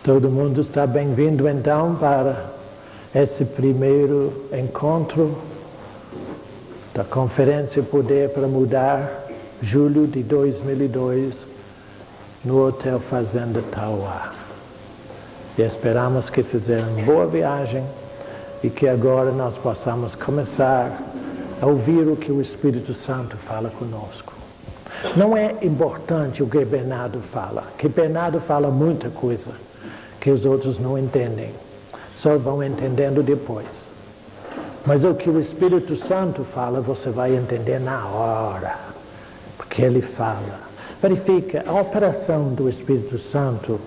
Todo mundo está bem-vindo, então, para esse primeiro encontro da Conferência Poder para Mudar, julho de 2002, no Hotel Fazenda Tauá. E esperamos que fizeram boa viagem e que agora nós possamos começar a ouvir o que o Espírito Santo fala conosco. Não é importante o que Bernardo fala, que Bernardo fala muita coisa que os outros não entendem, só vão entendendo depois. Mas o que o Espírito Santo fala, você vai entender na hora, porque ele fala. Verifica, a operação do Espírito Santo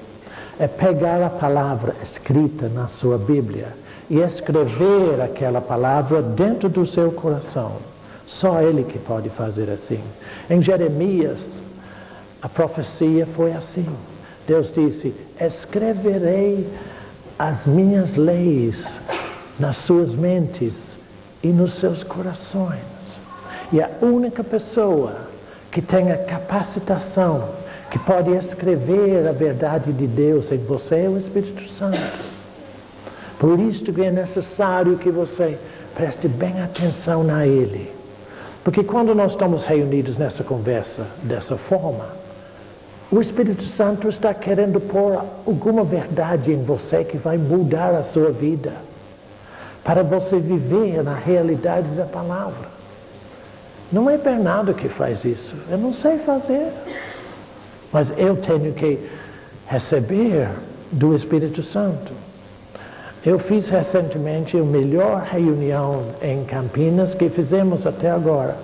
é pegar a palavra escrita na sua Bíblia e escrever aquela palavra dentro do seu coração. Só ele que pode fazer assim. Em Jeremias, a profecia foi assim. Deus disse: escreverei as minhas leis nas suas mentes e nos seus corações. E a única pessoa que tem a capacitação, que pode escrever a verdade de Deus em você é o Espírito Santo. Por isso que é necessário que você preste bem atenção a Ele. Porque quando nós estamos reunidos nessa conversa dessa forma, o Espírito Santo está querendo pôr alguma verdade em você que vai mudar a sua vida, para você viver na realidade da palavra. Não é Bernardo que faz isso, eu não sei fazer, mas eu tenho que receber do Espírito Santo. Eu fiz recentemente a melhor reunião em Campinas que fizemos até agora,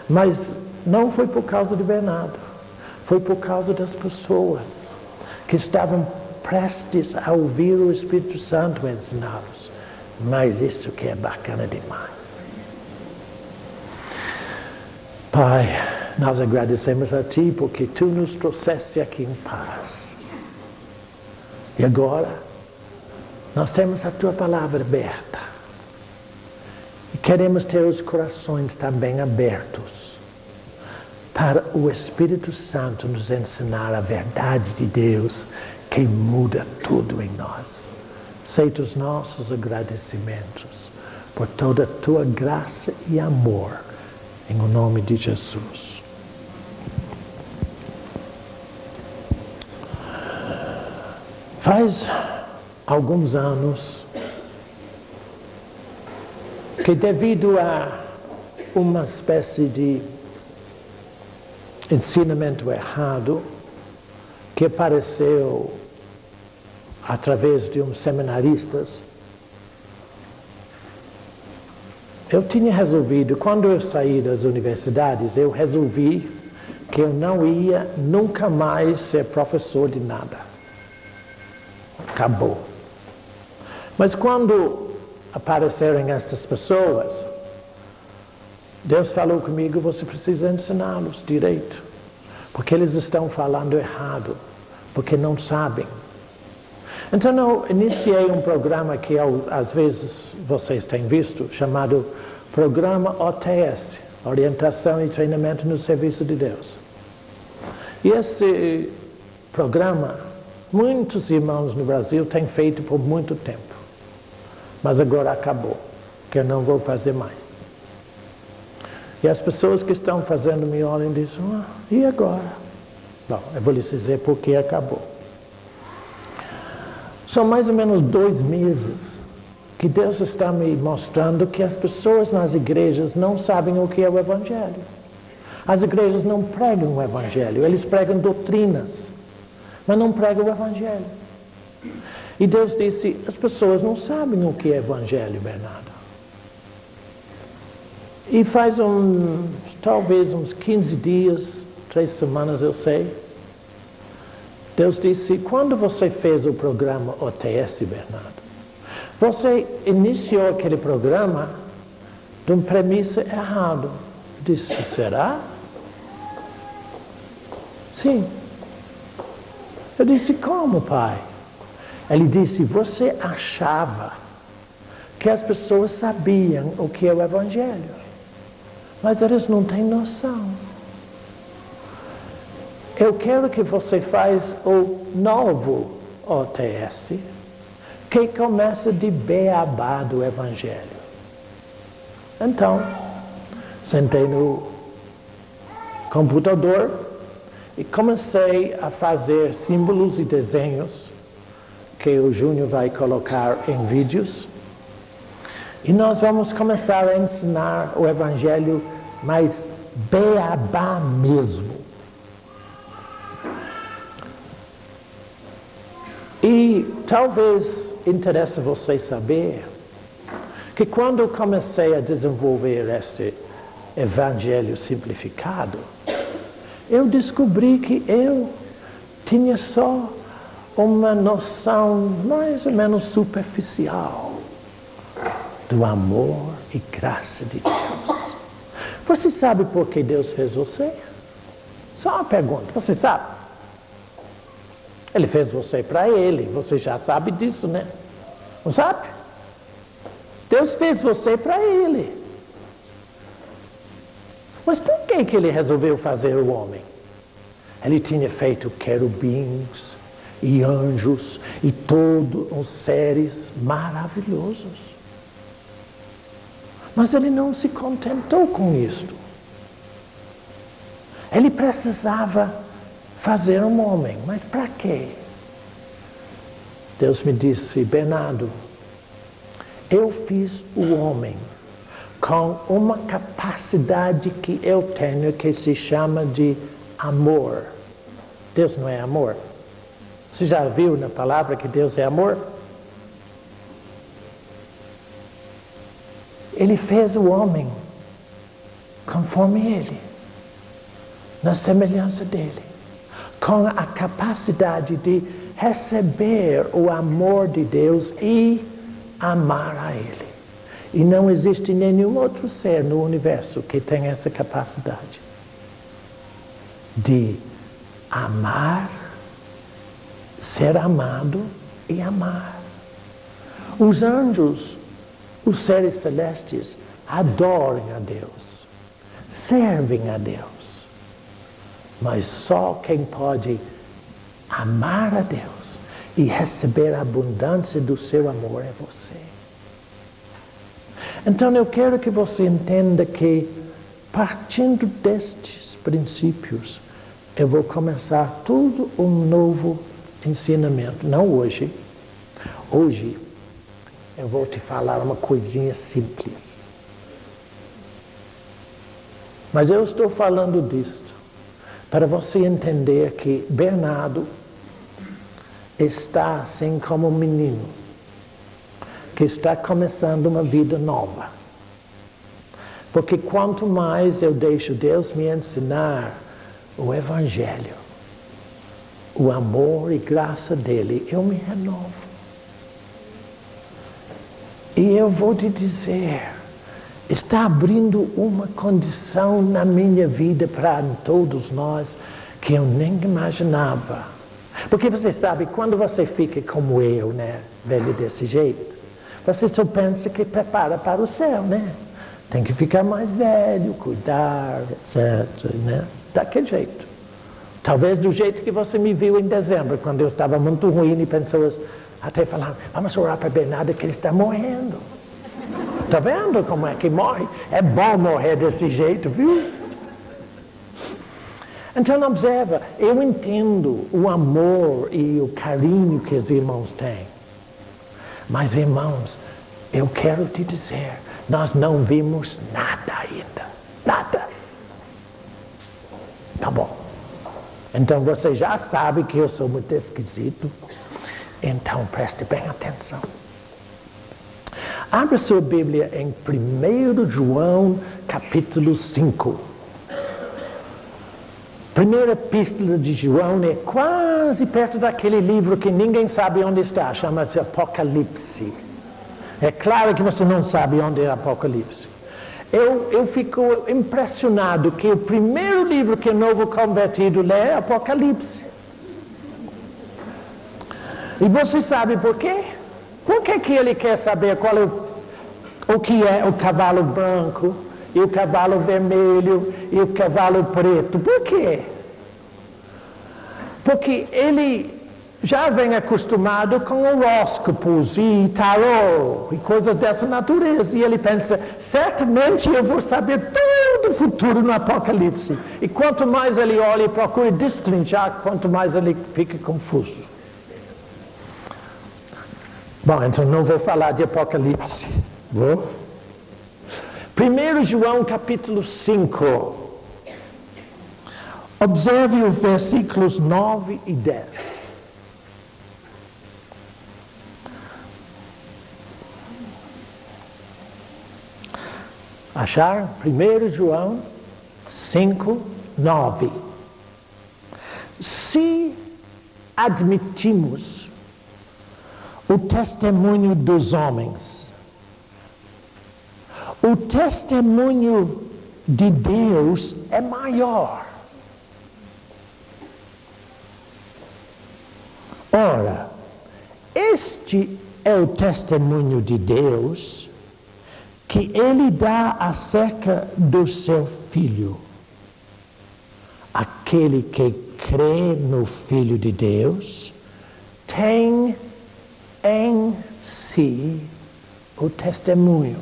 mas não foi por causa de Bernardo. Foi por causa das pessoas que estavam prestes a ouvir o Espírito Santo ensiná-los. Mas isso que é bacana demais. Pai, nós agradecemos a Ti porque Tu nos trouxeste aqui em paz. E agora, nós temos a Tua palavra aberta. E queremos ter os corações também abertos para o Espírito Santo nos ensinar a verdade de Deus que muda tudo em nós. Aceita os nossos agradecimentos por toda a Tua graça e amor, em o nome de Jesus. Faz alguns anos que, devido a uma espécie de ensinamento errado que apareceu através de uns seminaristas, eu tinha resolvido, quando eu saí das universidades, eu resolvi que eu não ia nunca mais ser professor de nada. Acabou. Mas quando apareceram estas pessoas, Deus falou comigo: você precisa ensiná-los direito, porque eles estão falando errado, porque não sabem. Então eu iniciei um programa que às vezes vocês têm visto, chamado Programa OTS, Orientação e Treinamento no Serviço de Deus. E esse programa, muitos irmãos no Brasil têm feito por muito tempo, mas agora acabou, que eu não vou fazer mais. E as pessoas que estão fazendo me olham e dizem: e agora? Bom, eu vou lhes dizer por que acabou. São mais ou menos 2 meses que Deus está me mostrando que as pessoas nas igrejas não sabem o que é o Evangelho. As igrejas não pregam o Evangelho, eles pregam doutrinas, mas não pregam o Evangelho. E Deus disse: as pessoas não sabem o que é Evangelho, Bernardo. E faz talvez uns 15 dias, 3 semanas, eu sei, Deus disse: quando você fez o programa OTS, Bernardo, você iniciou aquele programa de uma premissa errada. Eu disse: será? Sim. Eu disse: como, pai? Ele disse: você achava que as pessoas sabiam o que é o Evangelho, mas eles não têm noção. Eu quero que você faça o novo OTS, que começa de beabá do Evangelho. Então, sentei no computador e comecei a fazer símbolos e desenhos que o Júnior vai colocar em vídeos. E nós vamos começar a ensinar o Evangelho mais beabá mesmo. E talvez interesse você saber que quando eu comecei a desenvolver este Evangelho simplificado, eu descobri que eu tinha só uma noção mais ou menos superficial do amor e graça de Deus. Você sabe por que Deus fez você? Só uma pergunta, você sabe? Ele fez você para Ele, você já sabe disso, né? Não sabe? Deus fez você para Ele. Mas por que Ele resolveu fazer o homem? Ele tinha feito querubins e anjos e todos os seres maravilhosos. Mas Ele não se contentou com isto. Ele precisava fazer um homem, mas para quê? Deus me disse, Bernardo, eu fiz o homem com uma capacidade que eu tenho que se chama de amor. Deus não é amor? Você já viu na palavra que Deus é amor? Ele fez o homem conforme Ele, na semelhança dEle, com a capacidade de receber o amor de Deus e amar a Ele. E não existe nenhum outro ser no universo que tenha essa capacidade de amar, ser amado e amar. Os anjos, os seres celestes, adoram a Deus, servem a Deus. Mas só quem pode amar a Deus e receber a abundância do seu amor é você. Então eu quero que você entenda que, partindo destes princípios, eu vou começar todo um novo ensinamento. Não hoje. Hoje eu vou te falar uma coisinha simples. Mas eu estou falando disto para você entender que Bernardo está assim como um menino que está começando uma vida nova. Porque quanto mais eu deixo Deus me ensinar o Evangelho, o amor e graça dele, eu me renovo. E eu vou te dizer, está abrindo uma condição na minha vida para todos nós que eu nem imaginava. Porque você sabe, quando você fica como eu, né, velho desse jeito, você só pensa que prepara para o céu, né? Tem que ficar mais velho, cuidar, etc, né? Daquele jeito. Talvez do jeito que você me viu em dezembro, quando eu estava muito ruim e pessoas até falaram, vamos orar para Bernardo que ele está morrendo. Está vendo como é que morre? É bom morrer desse jeito, viu? Então observa, eu entendo o amor e o carinho que os irmãos têm. Mas irmãos, eu quero te dizer, nós não vimos nada ainda. Nada. Tá bom. Então você já sabe que eu sou muito esquisito. Então preste bem atenção. Abra sua Bíblia em 1 João, capítulo 5. Primeira epístola de João é quase perto daquele livro que ninguém sabe onde está, chama-se Apocalipse. É claro que você não sabe onde é Apocalipse. Eu fico impressionado que o primeiro livro que o novo convertido lê é Apocalipse. E você sabe por quê? Por que ele quer saber qual é o que é o cavalo branco, e o cavalo vermelho, e o cavalo preto? Por quê? Porque ele já vem acostumado com horóscopos e tarô e coisas dessa natureza. E ele pensa, certamente eu vou saber todo o futuro no Apocalipse. E quanto mais ele olha e procura destrinchar, quanto mais ele fica confuso. Bom, então não vou falar de Apocalipse. Vou? 1 João capítulo 5. Observe os versículos 9 e 10. Acharam? 1 João 5, 9. Se admitimos o testemunho dos homens, o testemunho de Deus é maior. Ora, este é o testemunho de Deus que Ele dá acerca do seu Filho. Aquele que crê no Filho de Deus tem em si o testemunho.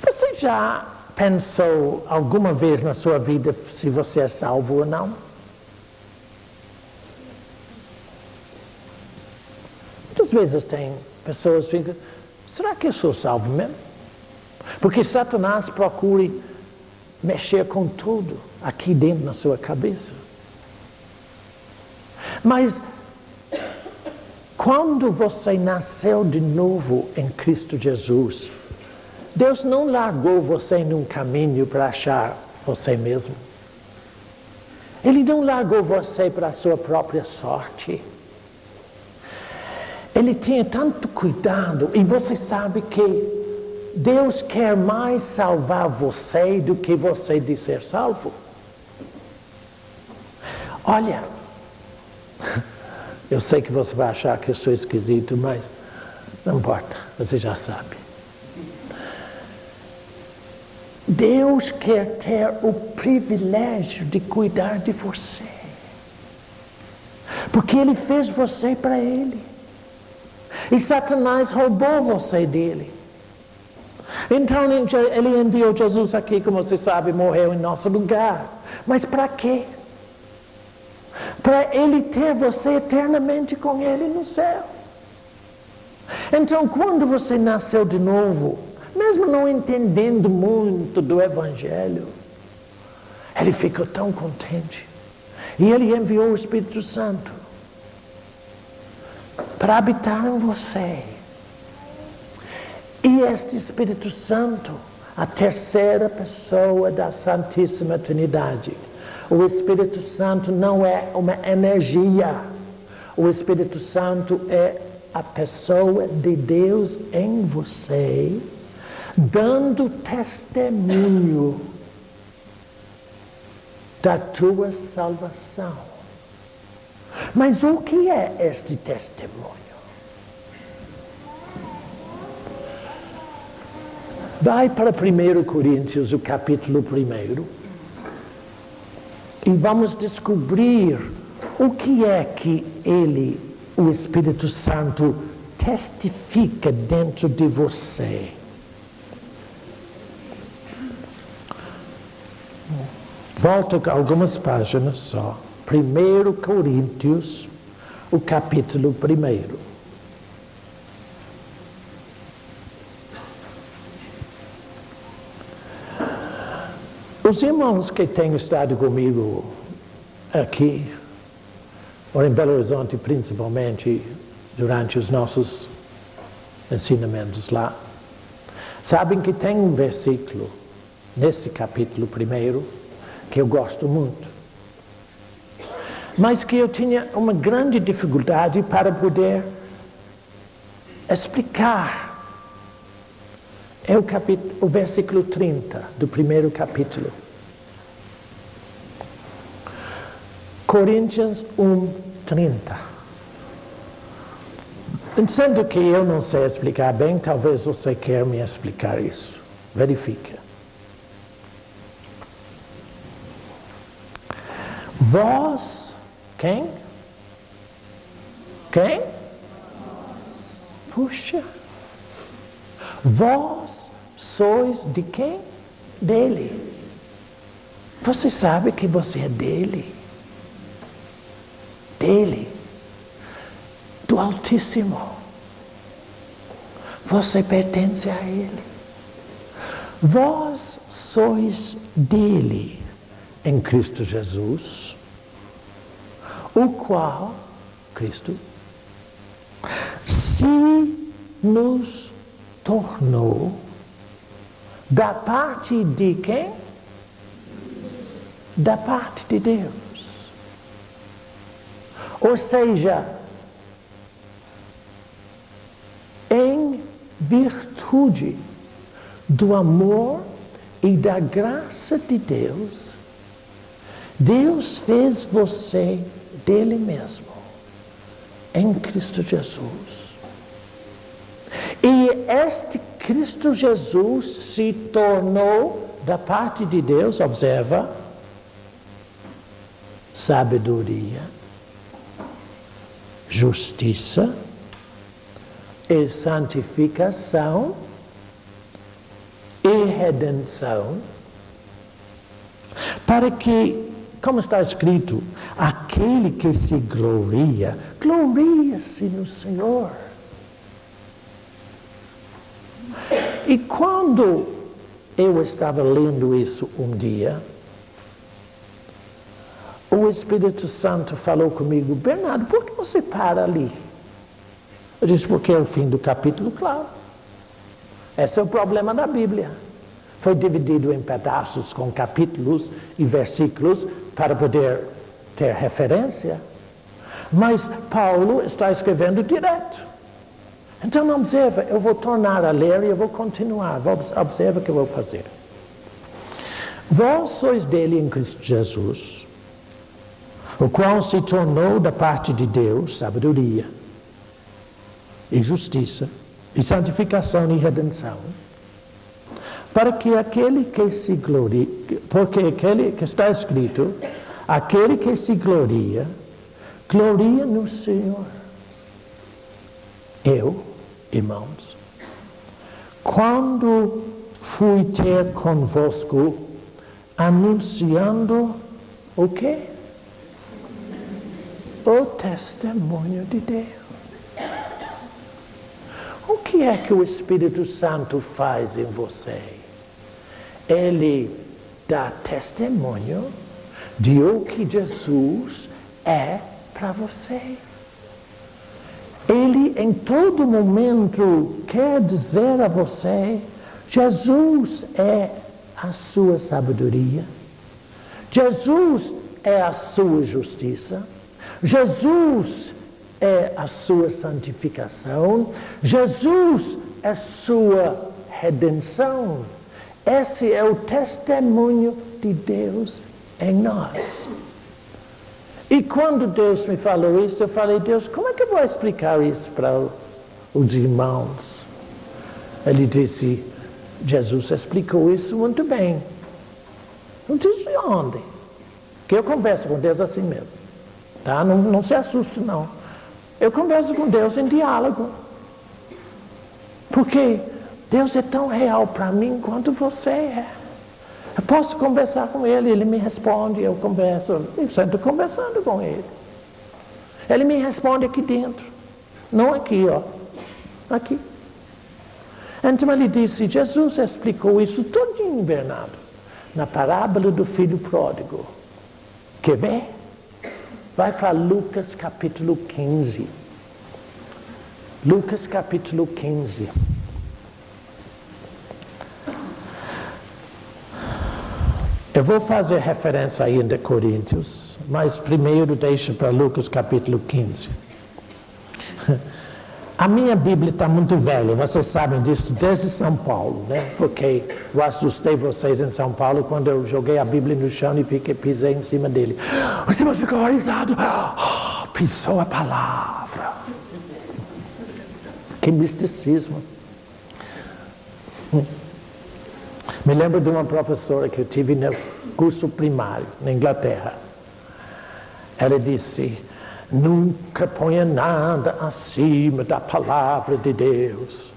Você já pensou alguma vez na sua vida se você é salvo ou não? Muitas vezes tem pessoas que ficam, será que eu sou salvo mesmo? Porque Satanás procura mexer com tudo aqui dentro na sua cabeça. Mas quando você nasceu de novo em Cristo Jesus, Deus não largou você num caminho para achar você mesmo. Ele não largou você para a sua própria sorte. Ele tinha tanto cuidado, e você sabe que Deus quer mais salvar você do que você de ser salvo. Olha, eu sei que você vai achar que eu sou esquisito, mas não importa, você já sabe. Deus quer ter o privilégio de cuidar de você, porque Ele fez você para Ele. E Satanás roubou você dele. Então ele enviou Jesus aqui, como você sabe, morreu em nosso lugar. Mas para quê? Para ele ter você eternamente com ele no céu. Então, quando você nasceu de novo, mesmo não entendendo muito do Evangelho, ele ficou tão contente. E ele enviou o Espírito Santo para habitar em você. E este Espírito Santo, a terceira pessoa da Santíssima Trindade. O Espírito Santo não é uma energia. O Espírito Santo é a pessoa de Deus em você, dando testemunho da tua salvação. Mas o que é este testemunho? Vai para 1 Coríntios, o capítulo 1, e vamos descobrir o que é que ele, o Espírito Santo, testifica dentro de você. Volto algumas páginas só. 1 Coríntios, o capítulo 1. Os irmãos que têm estado comigo aqui, ou em Belo Horizonte principalmente, durante os nossos ensinamentos lá, sabem que tem um versículo nesse capítulo 1 que eu gosto muito, mas que eu tinha uma grande dificuldade para poder explicar. É o versículo 30 do 1º capítulo. Coríntios 1:30. Sendo que eu não sei explicar bem, talvez você queira me explicar isso. Verifica. Vós, quem? Quem? Puxa. Vós sois de quem? Dele. Você sabe que você é dele. Dele. Do Altíssimo. Você pertence a ele. Vós sois dele em Cristo Jesus, o qual, Cristo, se nos tornou da parte de quem? Da parte de Deus. Ou seja, em virtude do amor e da graça de Deus, Deus fez você dele mesmo, em Cristo Jesus. E este Cristo Jesus se tornou da parte de Deus, observa, sabedoria, justiça e santificação e redenção, para que, como está escrito, aquele que se gloria, gloria-se no Senhor. E quando eu estava lendo isso um dia, o Espírito Santo falou comigo: Bernardo, por que você para ali? Eu disse: porque é o fim do capítulo, claro. Esse é o problema da Bíblia. Foi dividido em pedaços com capítulos e versículos para poder ter referência. Mas Paulo está escrevendo direto. Então observa, eu vou tornar a ler e eu vou continuar. Observa o que eu vou fazer. Vós sois dele em Cristo Jesus, o qual se tornou da parte de Deus sabedoria e justiça e santificação e redenção, para que aquele que se gloria, porque aquele que está escrito, aquele que se gloria, gloria no Senhor. Eu, irmãos, quando fui ter convosco, anunciando o quê? O testemunho de Deus. O que é que o Espírito Santo faz em você? Ele dá testemunho de o que Jesus é para você. Ele em todo momento quer dizer a você: Jesus é a sua sabedoria, Jesus é a sua justiça, Jesus é a sua santificação, Jesus é a sua redenção. Esse é o testemunho de Deus em nós. E quando Deus me falou isso, eu falei: Deus, como é que eu vou explicar isso para os irmãos? Ele disse: Jesus explicou isso muito bem. Não disse de onde? Que eu converso com Deus assim mesmo. Tá? Não se assuste, não. Eu converso com Deus em diálogo. Porque Deus é tão real para mim quanto você é. Eu posso conversar com Ele, Ele me responde, eu converso. Eu estou conversando com Ele. Ele me responde aqui dentro. Não aqui, ó. Aqui. Então ele disse: Jesus explicou isso tudinho, Bernardo, na parábola do filho pródigo. Quer ver? Vai para Lucas capítulo 15. Lucas capítulo 15. Eu vou fazer referência ainda a Coríntios, mas primeiro deixa para Lucas capítulo 15. A minha Bíblia está muito velha, vocês sabem disso, desde São Paulo, né? Porque eu assustei vocês em São Paulo quando eu joguei a Bíblia no chão e pisei em cima dele. O Senhor ficou horrorizado. Pisou a palavra. Que misticismo. Me lembro de uma professora que eu tive no curso primário, na Inglaterra. Ela disse: Nunca ponha nada acima da palavra de Deus.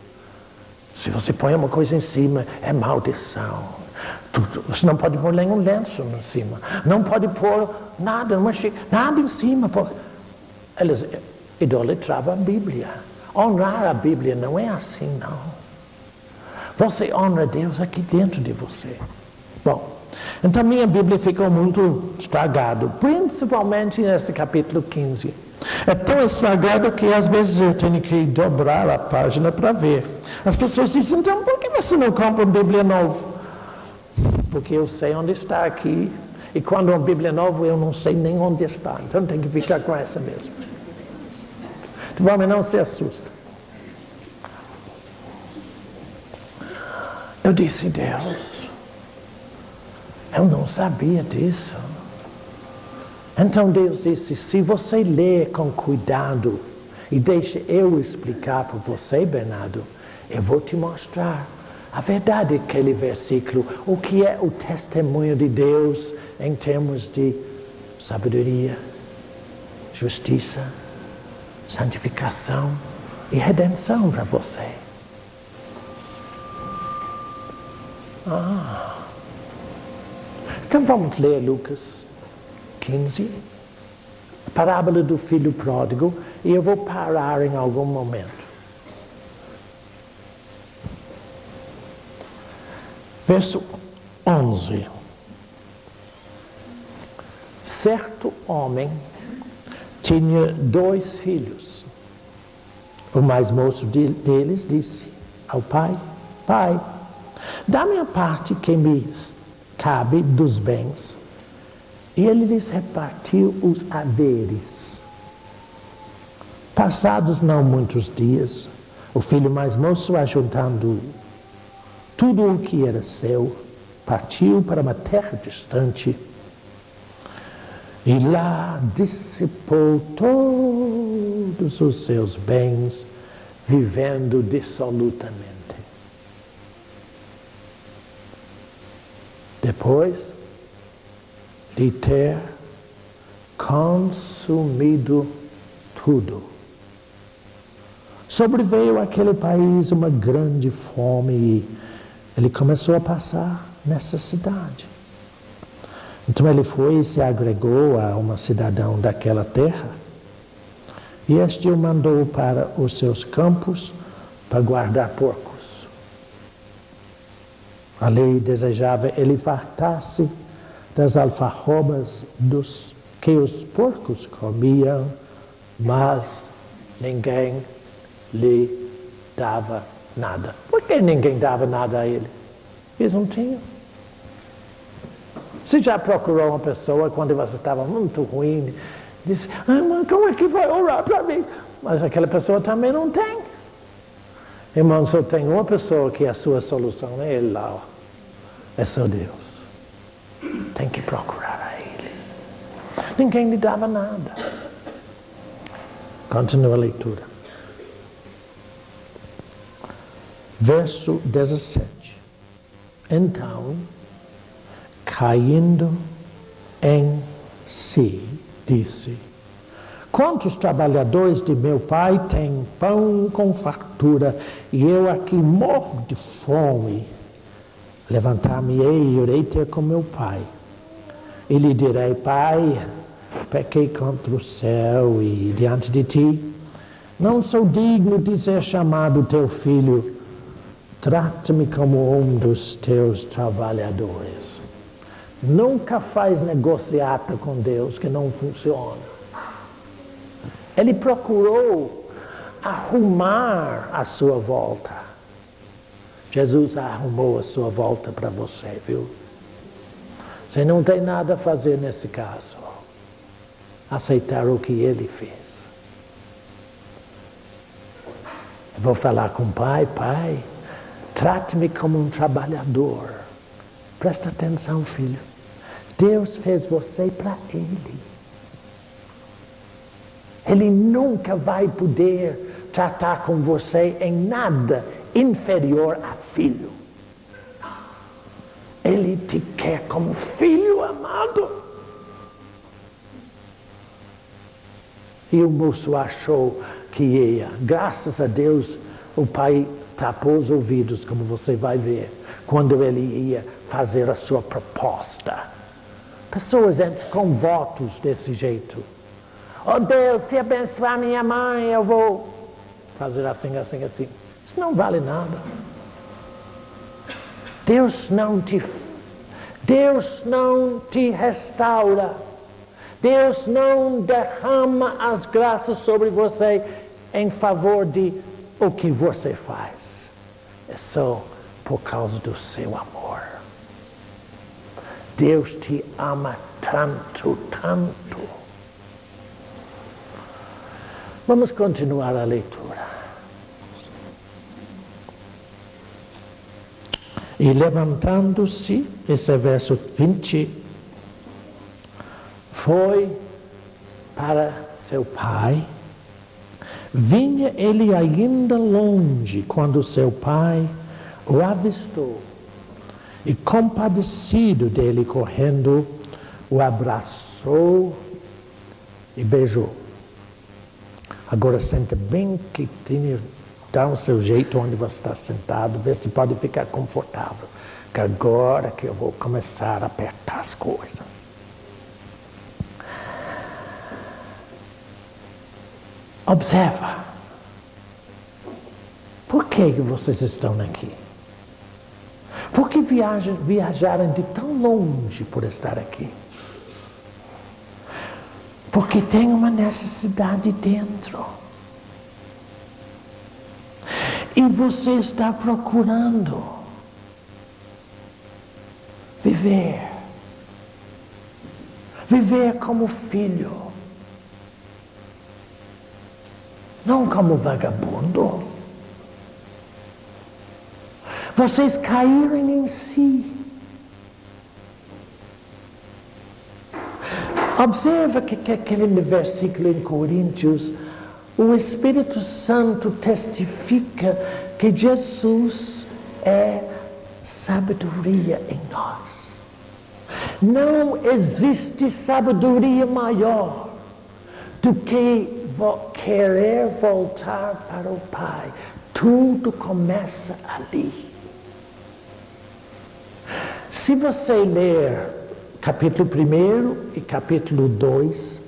Se você põe uma coisa em cima, é maldição. Você não pode pôr nenhum lenço em cima. Não pode pôr nada em cima. Eles idolatravam a Bíblia. Honrar a Bíblia não é assim, não. Você honra Deus aqui dentro de você. Bom, então minha Bíblia ficou muito estragada, principalmente nesse capítulo 15. É tão estragado que às vezes eu tenho que dobrar a página para ver. As pessoas dizem, então por que você não compra uma Bíblia nova? Porque eu sei onde está aqui. E quando uma Bíblia nova eu não sei nem onde está. Então tem que ficar com essa mesmo. Então, não se assusta. Eu disse, Deus, eu não sabia disso. Então Deus disse, se você ler com cuidado e deixa eu explicar para você, Bernardo, eu vou te mostrar a verdade daquele versículo, o que é o testemunho de Deus em termos de sabedoria, justiça, santificação e redenção para você. Então vamos ler Lucas 15, a parábola do filho pródigo, e eu vou parar em algum momento. Verso 11. Certo homem tinha 2 filhos. O mais moço deles disse ao pai, Pai, dá-me a parte que me cabe dos bens. E ele lhes repartiu os haveres. Passados não muitos dias, o filho mais moço, ajuntando tudo o que era seu, partiu para uma terra distante e lá dissipou todos os seus bens, vivendo dissolutamente. Depois de ter consumido tudo, sobreveio àquele país uma grande fome e ele começou a passar necessidade. Então ele foi e se agregou a um cidadão daquela terra e este o mandou para os seus campos para guardar porcos. Ali desejava ele fartar-se das alfarrobas que os porcos comiam, mas ninguém lhe dava nada. Por que ninguém dava nada a ele? Eles não tinham. Você já procurou uma pessoa quando você estava muito ruim, disse, irmão, como é que vai orar para mim? Mas aquela pessoa também não tem. Irmão, só tem uma pessoa que a sua solução é ele lá. É só Deus. Tem que procurar a Ele. Ninguém lhe dava nada. Continua a leitura. Verso 17. Então, caindo em si, disse, quantos trabalhadores de meu pai têm pão com fartura e eu aqui morro de fome? Levantar-me-ei e irei ter com meu pai. E lhe direi, Pai, pequei contra o céu e diante de ti. Não sou digno de ser chamado teu filho. Trata-me como um dos teus trabalhadores. Nunca faz negociata com Deus que não funciona. Ele procurou arrumar a sua volta. Jesus arrumou a sua volta para você, viu? Você não tem nada a fazer nesse caso. Aceitar o que Ele fez. Eu vou falar com o Pai, Pai, trate-me como um trabalhador. Presta atenção, filho. Deus fez você para Ele. Ele nunca vai poder tratar com você em nada inferior a filho. Ele te quer como filho amado. E o moço achou que ia. Graças a Deus, o pai tapou os ouvidos, como você vai ver, quando ele ia fazer a sua proposta. Pessoas entram com votos desse jeito. Oh Deus, se abençoar minha mãe, eu vou fazer assim, assim, assim. Isso não vale nada. Deus não te restaura. Deus não derrama as graças sobre você em favor de o que você faz. É só por causa do seu amor. Deus te ama tanto, tanto. Vamos continuar a leitura. E levantando-se, esse é verso 20, foi para seu pai. Vinha ele ainda longe quando seu pai o avistou e, compadecido dele, correndo, o abraçou e beijou. Agora senta bem quietinho, dá o seu jeito onde você está sentado, vê se pode ficar confortável, que agora que eu vou começar a apertar as coisas. Observa. Por que vocês estão aqui? Por que viajaram de tão longe por estar aqui? Porque tem uma necessidade dentro. E você está procurando viver. Viver como filho. Não como vagabundo. Vocês caíram em si. Observa que aquele versículo em Coríntios, o Espírito Santo testifica que Jesus é sabedoria em nós. Não existe sabedoria maior do que querer voltar para o Pai. Tudo começa ali. Se você ler capítulo 1 e capítulo 2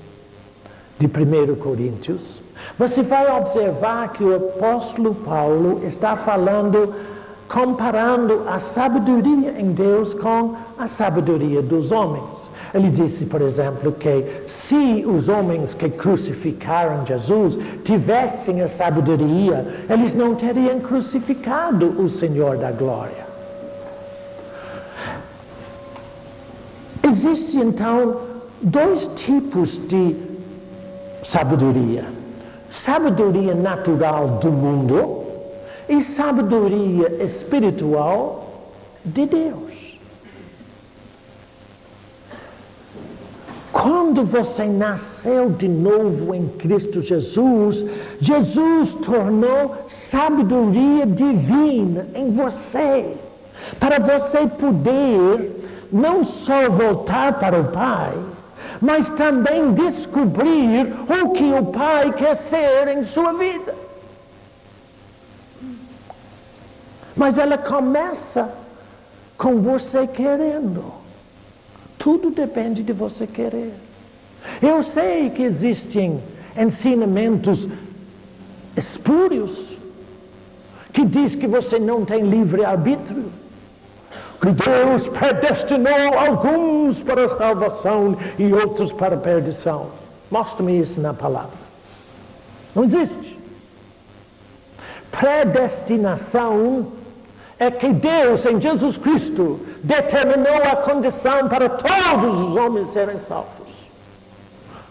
de 1 Coríntios, você vai observar que o apóstolo Paulo está falando, comparando a sabedoria em Deus com a sabedoria dos homens. Ele disse, por exemplo, que se os homens que crucificaram Jesus tivessem a sabedoria, eles não teriam crucificado o Senhor da glória. Existem, então, dois tipos de sabedoria. Sabedoria natural do mundo e sabedoria espiritual de Deus. Quando você nasceu de novo em Cristo Jesus, Jesus tornou sabedoria divina em você, para você poder não só voltar para o Pai, mas também descobrir o que o Pai quer ser em sua vida. Mas ela começa com você querendo. Tudo depende de você querer. Eu sei que existem ensinamentos espúrios que diz que você não tem livre-arbítrio, que Deus predestinou alguns para a salvação e outros para a perdição. Mostre-me isso na palavra. Não existe. Predestinação é que Deus, em Jesus Cristo, determinou a condição para todos os homens serem salvos.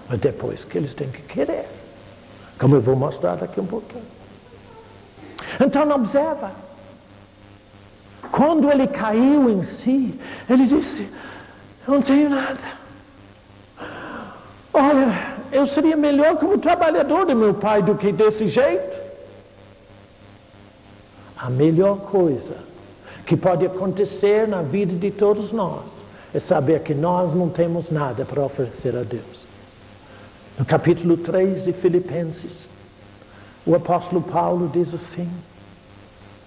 Mas depois que eles têm que querer, como eu vou mostrar daqui um pouquinho. Então observa. Quando ele caiu em si, ele disse, eu não tenho nada. Olha, eu seria melhor como trabalhador do meu pai do que desse jeito. A melhor coisa que pode acontecer na vida de todos nós é saber que nós não temos nada para oferecer a Deus. No capítulo 3 de Filipenses, o apóstolo Paulo diz assim: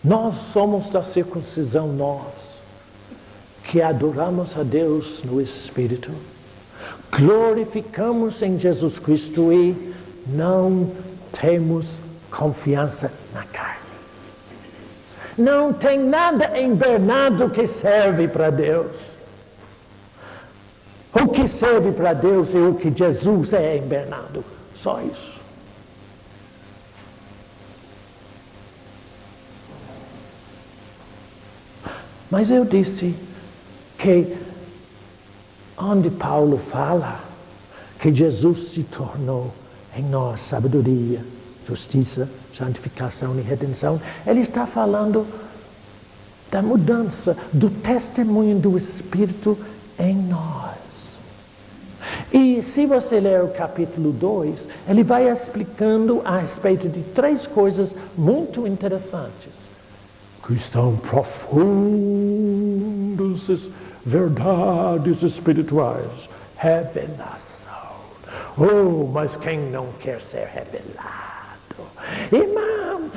nós somos da circuncisão, nós, que adoramos a Deus no Espírito, glorificamos em Jesus Cristo e não temos confiança na carne. Não tem nada em Bernardo que serve para Deus. O que serve para Deus é o que Jesus é em Bernardo. Só isso. Mas eu disse que onde Paulo fala que Jesus se tornou em nós sabedoria, justiça, santificação e redenção, ele está falando da mudança, do testemunho do Espírito em nós. E se você ler o capítulo 2, ele vai explicando a respeito de 3 coisas muito interessantes, que são profundas verdades espirituais. Revelação. Oh, mas quem não quer ser revelado? Irmão,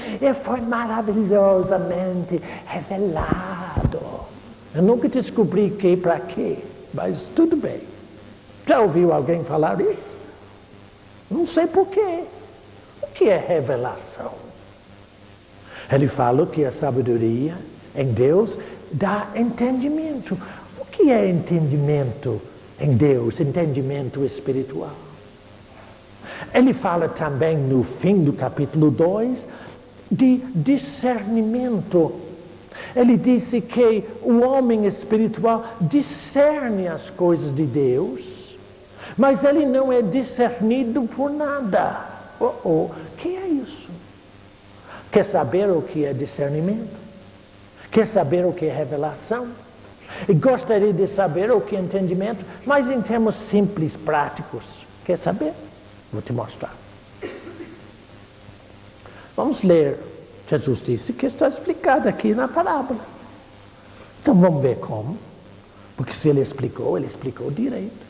foi maravilhosamente revelado. Eu nunca descobri que para quê, mas tudo bem. Já ouviu alguém falar isso? Não sei porquê. O que é revelação? Ele fala que a sabedoria em Deus dá entendimento. O que é entendimento em Deus? Entendimento espiritual. Ele fala também no fim do capítulo 2 de discernimento. Ele disse que o homem espiritual discerne as coisas de Deus, mas ele não é discernido por nada. Que é isso? Quer saber o que é discernimento? Quer saber o que é revelação? E gostaria de saber o que é entendimento, mas em termos simples, práticos. Quer saber? Vou te mostrar. Vamos ler. Jesus disse que está explicado aqui na parábola. Então vamos ver como. Porque se ele explicou direito.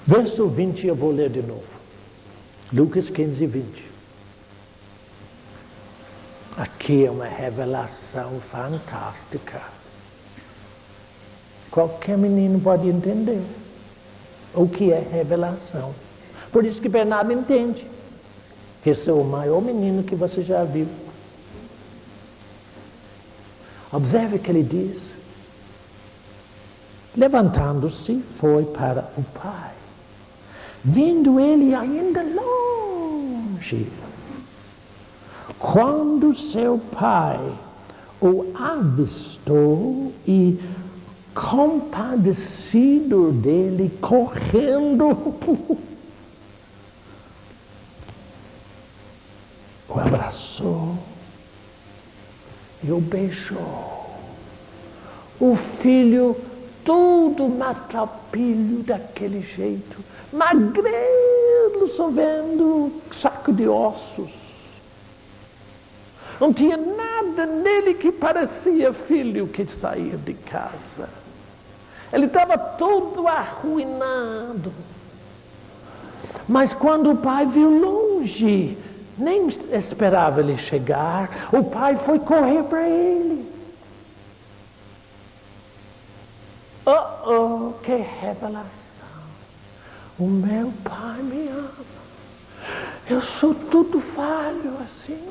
Verso 20 eu vou ler de novo. Lucas 15, 20. Aqui é uma revelação fantástica. Qualquer menino pode entender o que é revelação. Por isso que Bernardo entende. Que esse é o maior menino que você já viu. Observe que ele diz: levantando-se, foi para o pai. Vendo ele ainda longe, quando seu pai o avistou e, compadecido dele, correndo, o abraçou e o beijou. O filho todo maltrapilho daquele jeito, magrelo, só vendo saco de ossos. Não tinha nada nele que parecia filho que saía de casa. Ele estava todo arruinado. Mas quando o pai viu longe, nem esperava ele chegar, o pai foi correr para ele. Que revelação! O meu pai me ama. Eu sou tudo falho assim.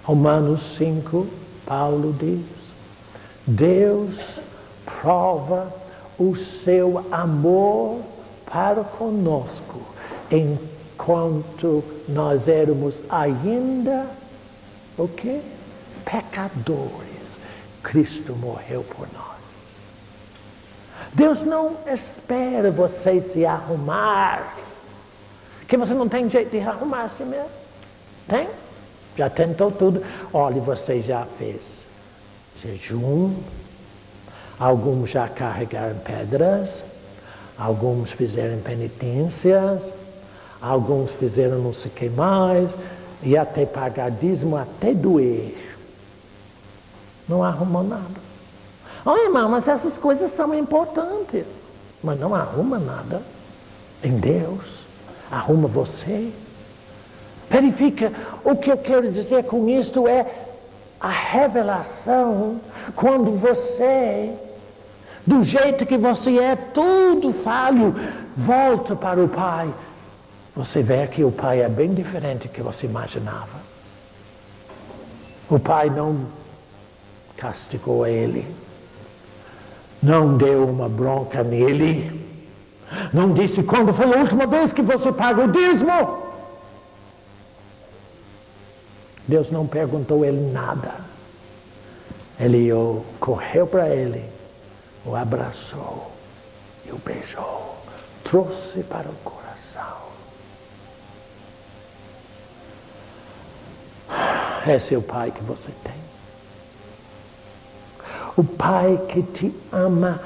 Romanos 5, Paulo diz: Deus prova o seu amor para conosco, enquanto nós éramos ainda, o quê? Pecadores. Cristo morreu por nós. Deus não espera você se arrumar, que você não tem jeito de arrumar assim mesmo. Tem? Já tentou tudo. Olha, você já fez jejum, alguns já carregaram pedras, alguns fizeram penitências, alguns fizeram não sei o que mais, e até pagar dízimo, até doer. Não arrumou nada. Irmão, mas essas coisas são importantes. mas não arruma nada em Deus. Arruma você. Verifica, o que eu quero dizer com isto é a revelação, quando você, do jeito que você é, tudo falho, volta para o Pai. Você vê que o Pai é bem diferente do que você imaginava. O Pai não castigou ele, não deu uma bronca nele, não disse quando foi a última vez que você paga o dízimo. Deus não perguntou a ele nada. Ele correu para ele, o abraçou e o beijou, trouxe para o coração. Esse é o Pai que você tem. O Pai que te ama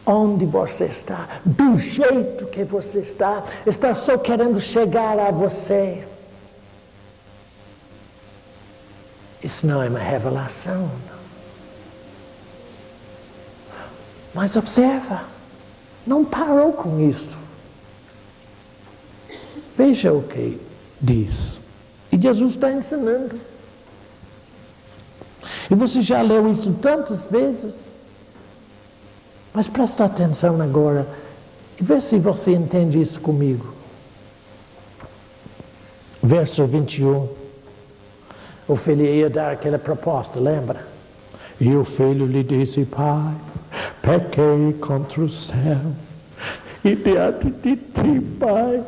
onde você está, do jeito que você está só querendo chegar a você. Isso não é uma revelação. Mas observa, não parou com isto. Veja o que diz. E Jesus está ensinando. E você já leu isso tantas vezes. Mas presta atenção agora e vê se você entende isso comigo. Verso 21. O filho ia dar aquela proposta, lembra? E o filho lhe disse: Pai, pequei contra o céu e diante de ti, Pai,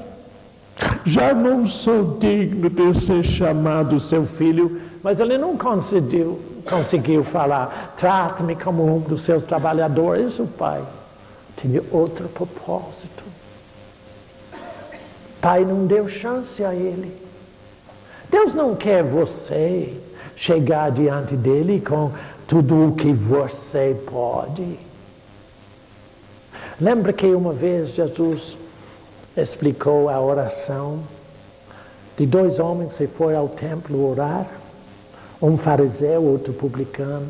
já não sou digno de ser chamado seu filho. Mas ele não conseguiu falar: trate-me como um dos seus trabalhadores. O Pai tinha outro propósito. O Pai não deu chance a ele. Deus não quer você chegar diante dele com tudo o que você pode. Lembra que uma vez Jesus explicou a oração de dois homens que foram ao templo orar? Um fariseu, outro publicano.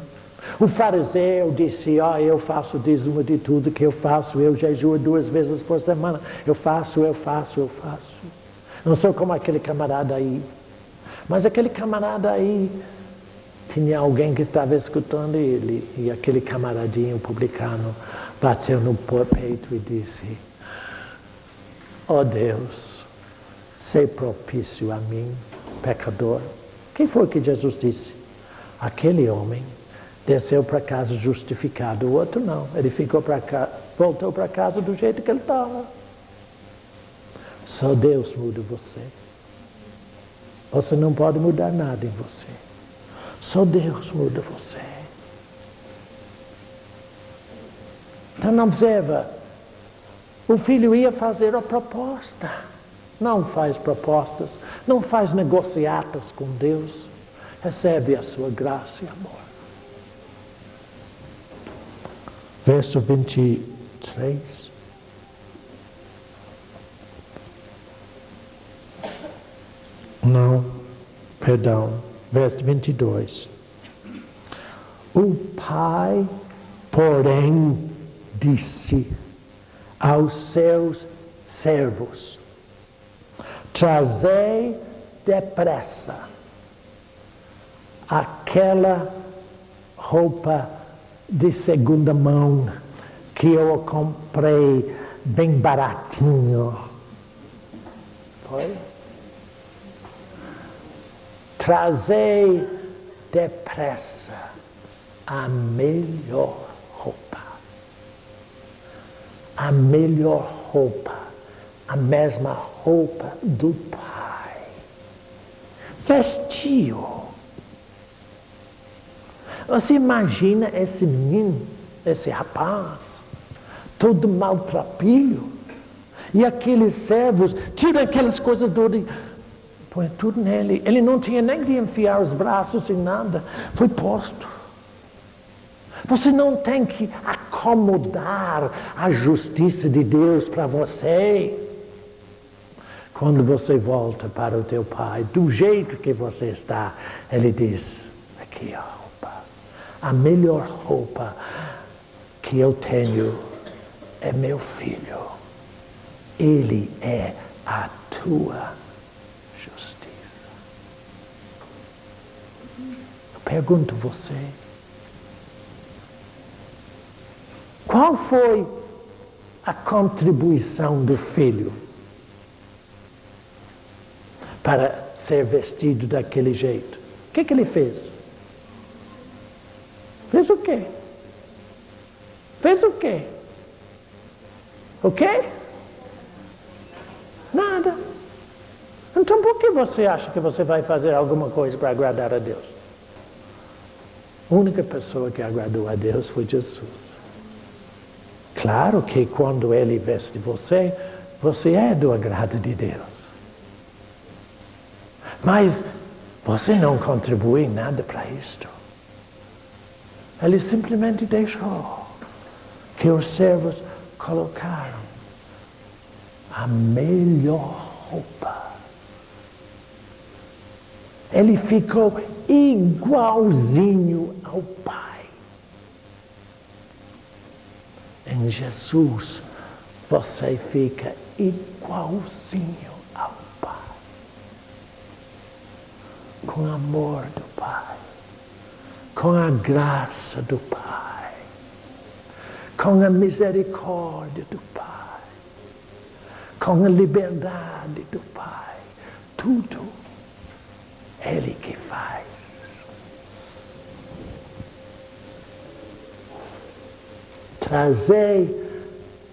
O fariseu disse: eu faço dízimo de tudo que eu faço, eu jejuo 2 vezes por semana, eu faço. Não sou como aquele camarada aí. Mas aquele camarada aí tinha alguém que estava escutando ele, e aquele camaradinho publicano bateu no peito e disse: Deus, sei propício a mim, pecador. Quem foi que Jesus disse? Aquele homem desceu para casa justificado, o outro não. Ele voltou para casa do jeito que ele estava. Só Deus muda você. Você não pode mudar nada em você. Só Deus muda você. Então observa, o filho ia fazer a proposta. Não faz propostas, não faz negociatas com Deus. Recebe a sua graça e amor. Verso 23. Não, perdão, verso 22. O pai, porém, disse aos seus servos: trazei depressa aquela roupa de segunda mão que eu comprei bem baratinho. Foi? Trazei depressa a melhor roupa. A melhor roupa. A mesma roupa do Pai. Vestiu. Você imagina esse menino, esse rapaz, todo maltrapilho, e aqueles servos tiram aquelas coisas do... Põe tudo nele. Ele não tinha nem de enfiar os braços em nada. Foi posto. Você não tem que acomodar a justiça de Deus para você. Quando você volta para o teu Pai, do jeito que você está, Ele diz: aqui a roupa. A melhor roupa que eu tenho é meu filho. Ele é a tua justiça. Eu pergunto a você, qual foi a contribuição do filho para ser vestido daquele jeito? O que ele fez? Fez o quê? Fez o quê? O quê? Nada. Então por que você acha que você vai fazer alguma coisa para agradar a Deus? A única pessoa que agradou a Deus foi Jesus. Claro que quando Ele veste você, você é do agrado de Deus. Mas você não contribui nada para isto. Ele simplesmente deixou que os servos colocaram a melhor roupa. Ele ficou igualzinho ao Pai. Em Jesus, você fica igualzinho ao Pai. Com o amor do Pai. Com a graça do Pai. Com a misericórdia do Pai. Com a liberdade do Pai. Tudo Ele que faz. Trazei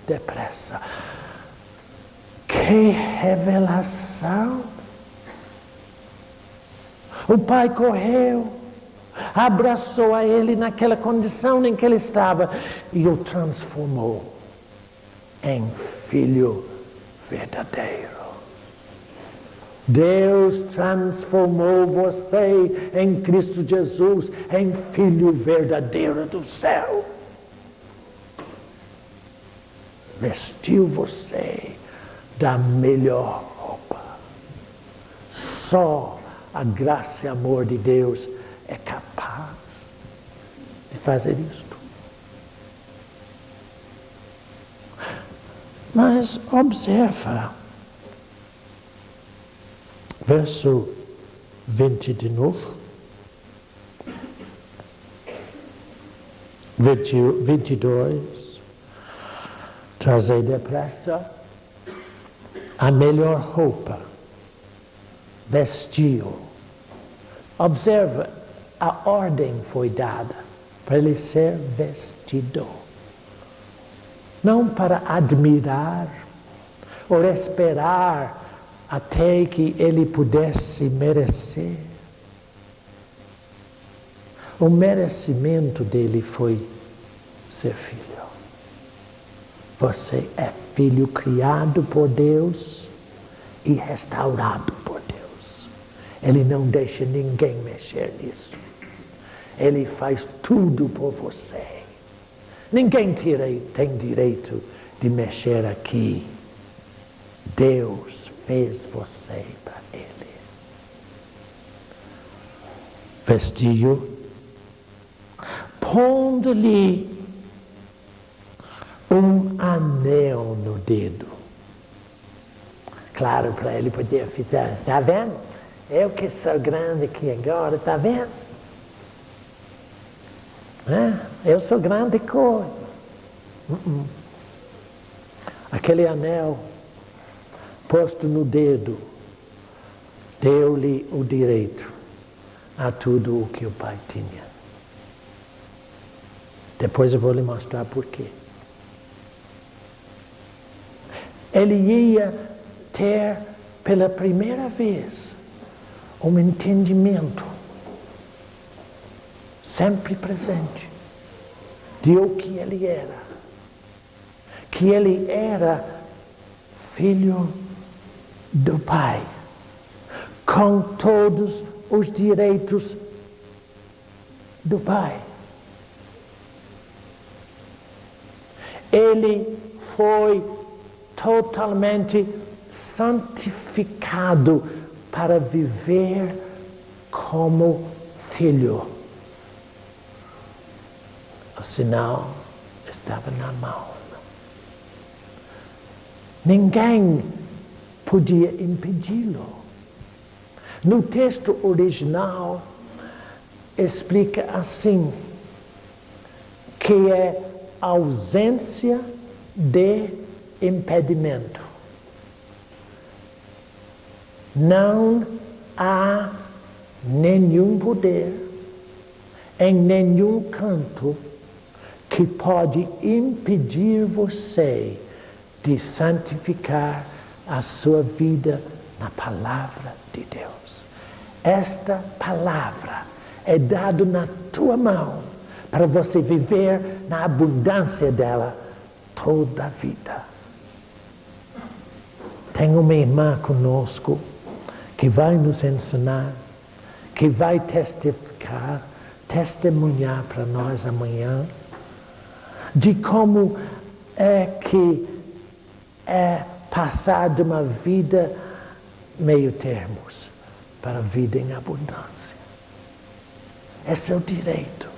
depressa. Que revelação! O pai correu, abraçou a ele naquela condição em que ele estava e o transformou em filho verdadeiro. Deus transformou você em Cristo Jesus em filho verdadeiro do céu. Vestiu você da melhor roupa. Só a graça e amor de Deus é capaz de fazer isto. Mas observa, verso 20 de novo, 22, trazei depressa a melhor roupa, vestiu. Observa, a ordem foi dada para ele ser vestido. Não para admirar ou esperar até que ele pudesse merecer. O merecimento dele foi ser filho. Você é filho criado por Deus e restaurado por Deus. Ele não deixa ninguém mexer nisso. Ele faz tudo por você. Ninguém tem direito de mexer aqui. Deus fez você para Ele. Vestiu, pondo-lhe um anel no dedo. Claro, para ele poder fazer, está vendo? Eu que sou grande aqui agora, está vendo? Eu sou grande coisa. Aquele anel posto no dedo deu-lhe o direito a tudo o que o Pai tinha. Depois eu vou lhe mostrar por quê. Ele ia ter pela primeira vez um entendimento sempre presente de o que ele era. Que ele era filho do Pai, com todos os direitos do Pai. Ele foi totalmente santificado para viver como filho. O sinal estava na mão. Ninguém podia impedi-lo. No texto original, explica assim, que é ausência de impedimento. Não há nenhum poder em nenhum canto que pode impedir você de santificar a sua vida na palavra de Deus. Esta palavra é dada na tua mão para você viver na abundância dela toda a vida. Tem uma irmã conosco que vai nos ensinar, que vai testemunhar para nós amanhã, de como é que é passar de uma vida meio termos para a vida em abundância. Esse é o direito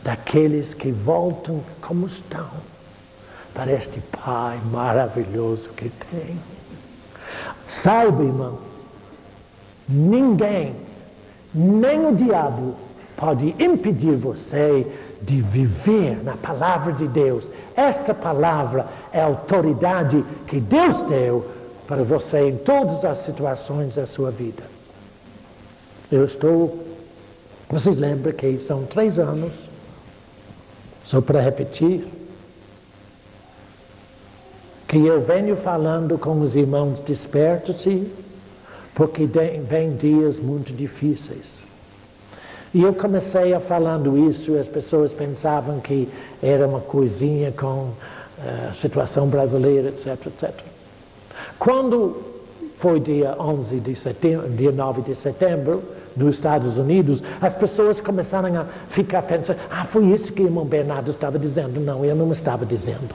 daqueles que voltam como estão para este Pai maravilhoso que tem. Saiba, irmão, ninguém, nem o diabo, pode impedir você de viver na palavra de Deus. Esta palavra é a autoridade que Deus deu para você em todas as situações da sua vida. Vocês lembram que são 3 anos, só para repetir, que eu venho falando com os irmãos, despertam-se, porque vem dias muito difíceis. E eu comecei a falando isso, as pessoas pensavam que era uma coisinha com a situação brasileira, etc, etc. Quando foi dia 11 de setembro, dia 9 de setembro, nos Estados Unidos, as pessoas começaram a ficar pensando, foi isso que o irmão Bernardo estava dizendo. Não, eu não estava dizendo.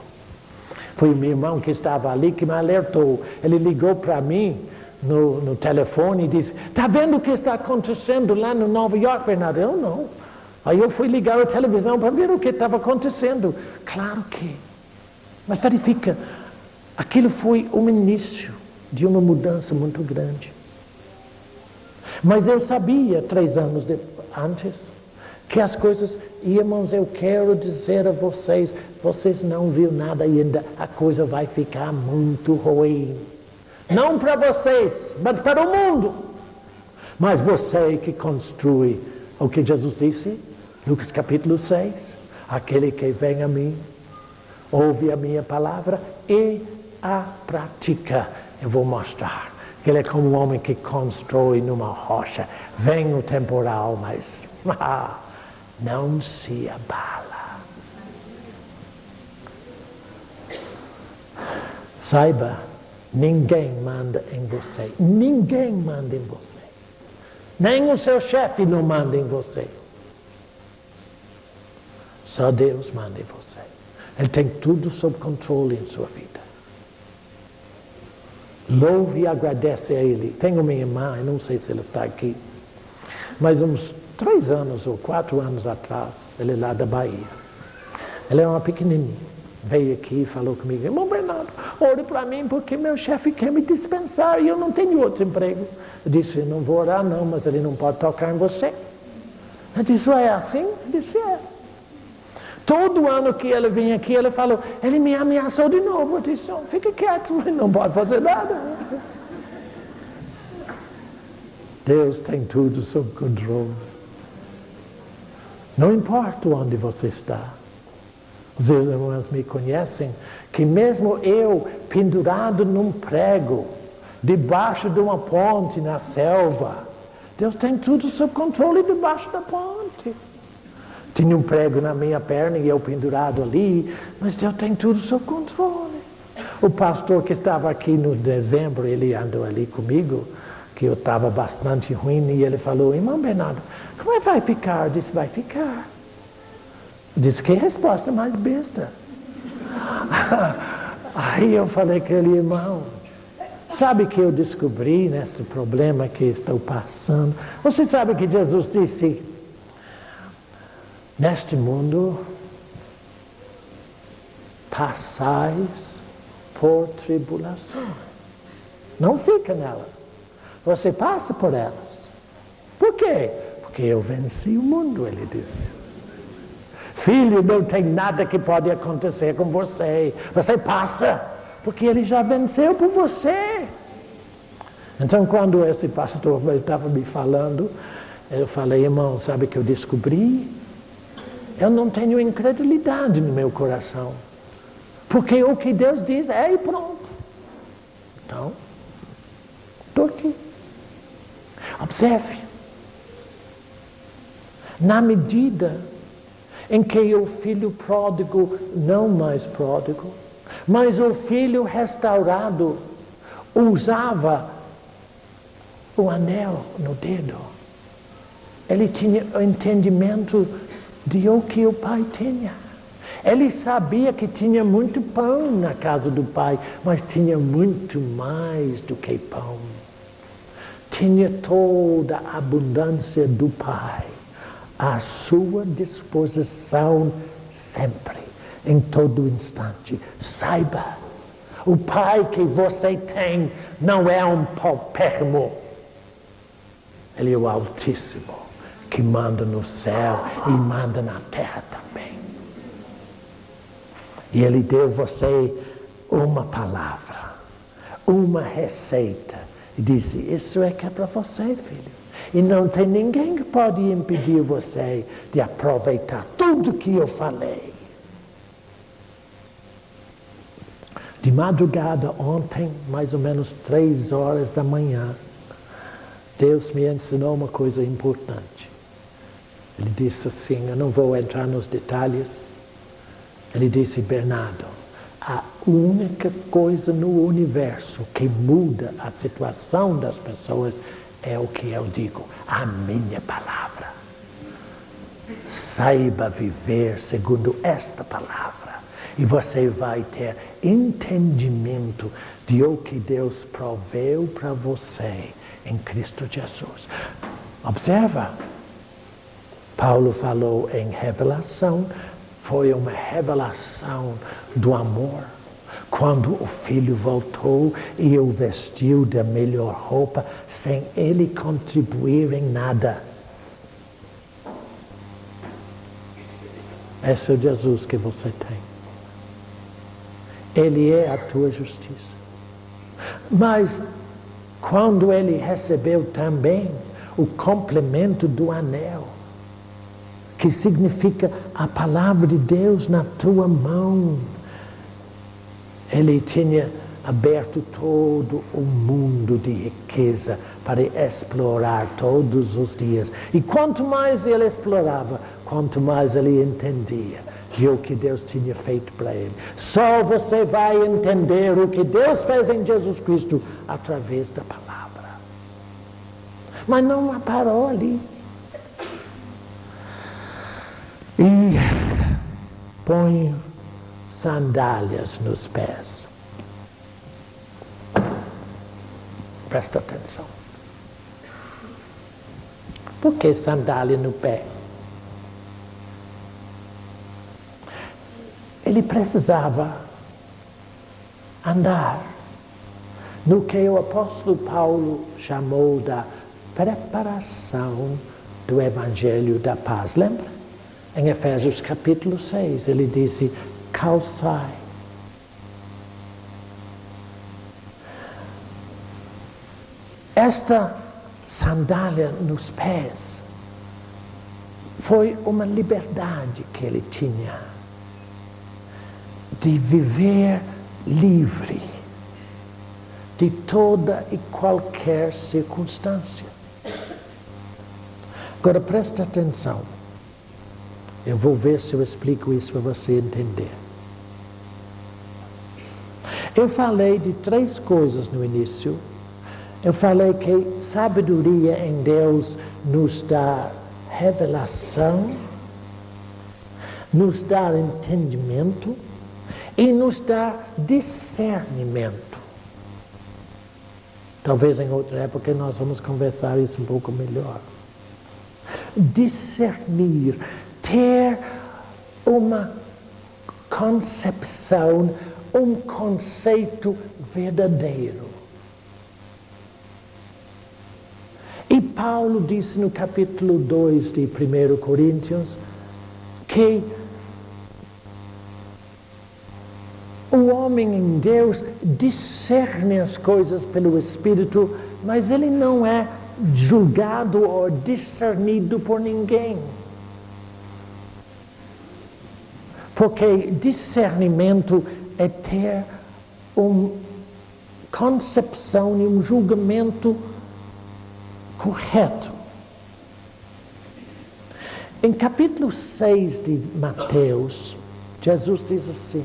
Foi o meu irmão que estava ali que me alertou. Ele ligou para mim no telefone e disse, está vendo o que está acontecendo lá no Nova York, Bernardo? Eu não. Aí eu fui ligar a televisão para ver o que estava acontecendo. Claro que. Mas verifica, aquilo foi um início de uma mudança muito grande. Mas eu sabia, 3 anos antes, que as coisas, irmãos, eu quero dizer a vocês, vocês não viram nada ainda, a coisa vai ficar muito ruim. Não para vocês, mas para o mundo. Mas você que construi o que Jesus disse, Lucas capítulo 6, aquele que vem a mim, ouve a minha palavra e a pratica. Eu vou mostrar que ele é como um homem que constrói numa rocha. Vem o temporal, mas não se abala. Saiba, ninguém manda em você. Ninguém manda em você. Nem o seu chefe não manda em você. Só Deus manda em você. Ele tem tudo sob controle em sua vida. Louve e agradece a Ele. Tenho minha irmã, eu não sei se ela está aqui, mas uns 3 anos ou 4 anos atrás, ela é lá da Bahia. Ela é uma pequenininha. Veio aqui e falou comigo, irmão Bernardo, ore para mim porque meu chefe quer me dispensar e eu não tenho outro emprego. Eu disse, eu não vou orar não, mas ele não pode tocar em você. Eu disse, é assim? Eu disse, é. Todo ano que ele vinha aqui, ele falou, ele me ameaçou de novo. Eu disse, fica quieto, não pode fazer nada. Deus tem tudo sob controle. Não importa onde você está. Os irmãos me conhecem, que mesmo eu, pendurado num prego, debaixo de uma ponte na selva, Deus tem tudo sob controle debaixo da ponte. Tinha um prego na minha perna e eu pendurado ali, mas Deus tem tudo sob controle. O pastor que estava aqui no dezembro, ele andou ali comigo, que eu estava bastante ruim, e ele falou, irmão Bernardo, como é que vai ficar? Eu disse, vai ficar. Eu disse, que resposta mais besta. Aí eu falei com ele, irmão, sabe que eu descobri nesse problema que estou passando? Você sabe que Jesus disse, neste mundo, passais por tribulações. Não fica nelas. Você passa por elas. Por quê? Porque eu venci o mundo, ele disse. Filho, não tem nada que pode acontecer com você. Você passa, porque ele já venceu por você. Então, quando esse pastor estava me falando, eu falei, irmão, sabe o que eu descobri? Eu não tenho incredulidade no meu coração. Porque o que Deus diz é e pronto. Então, estou aqui. Observe. Na medida em que o filho pródigo, não mais pródigo, mas o filho restaurado, usava o anel no dedo. Ele tinha o entendimento de o que o pai tinha. Ele sabia que tinha muito pão na casa do pai, mas tinha muito mais do que pão. Tinha toda a abundância do pai à sua disposição sempre, em todo instante. Saiba, o pai que você tem não é um paupérrimo. Ele é o Altíssimo, que manda no céu e manda na terra também. E Ele deu você uma palavra, uma receita. E disse, isso é que é para você, filho. E não tem ninguém que pode impedir você de aproveitar tudo que eu falei. De madrugada ontem, mais ou menos 3 horas da manhã, Deus me ensinou uma coisa importante. Ele disse assim, eu não vou entrar nos detalhes. Ele disse, Bernardo, a única coisa no universo que muda a situação das pessoas é o que eu digo, a minha palavra. Saiba viver segundo esta palavra e você vai ter entendimento de o que Deus proveu para você em Cristo Jesus. Observa, Paulo falou em revelação, foi uma revelação do amor. Quando o filho voltou e o vestiu da melhor roupa, sem ele contribuir em nada. Esse é o Jesus que você tem. Ele é a tua justiça. Mas quando ele recebeu também o complemento do anel, que significa a palavra de Deus na tua mão, ele tinha aberto todo o mundo de riqueza para explorar todos os dias. E quanto mais ele explorava, quanto mais ele entendia de o que Deus tinha feito para ele. Só você vai entender o que Deus fez em Jesus Cristo através da palavra. Mas não parou ali. E põe sandálias nos pés. Presta atenção. Por que sandália no pé? Ele precisava andar no que o apóstolo Paulo chamou da preparação do Evangelho da Paz. Lembra? Em Efésios capítulo 6, ele disse, calçai. Esta sandália nos pés foi uma liberdade que ele tinha de viver livre de toda e qualquer circunstância. Agora presta atenção. Eu vou ver se eu explico isso para você entender. Eu falei de 3 coisas no início. Eu falei que sabedoria em Deus nos dá revelação, nos dá entendimento e nos dá discernimento. Talvez em outra época nós vamos conversar isso um pouco melhor. Discernir, ter uma concepção, um conceito verdadeiro. E Paulo disse no capítulo 2 de 1 Coríntios que o homem em Deus discerne as coisas pelo Espírito, mas ele não é julgado ou discernido por ninguém. Porque discernimento é ter uma concepção e um julgamento correto. Em capítulo 6 de Mateus, Jesus diz assim: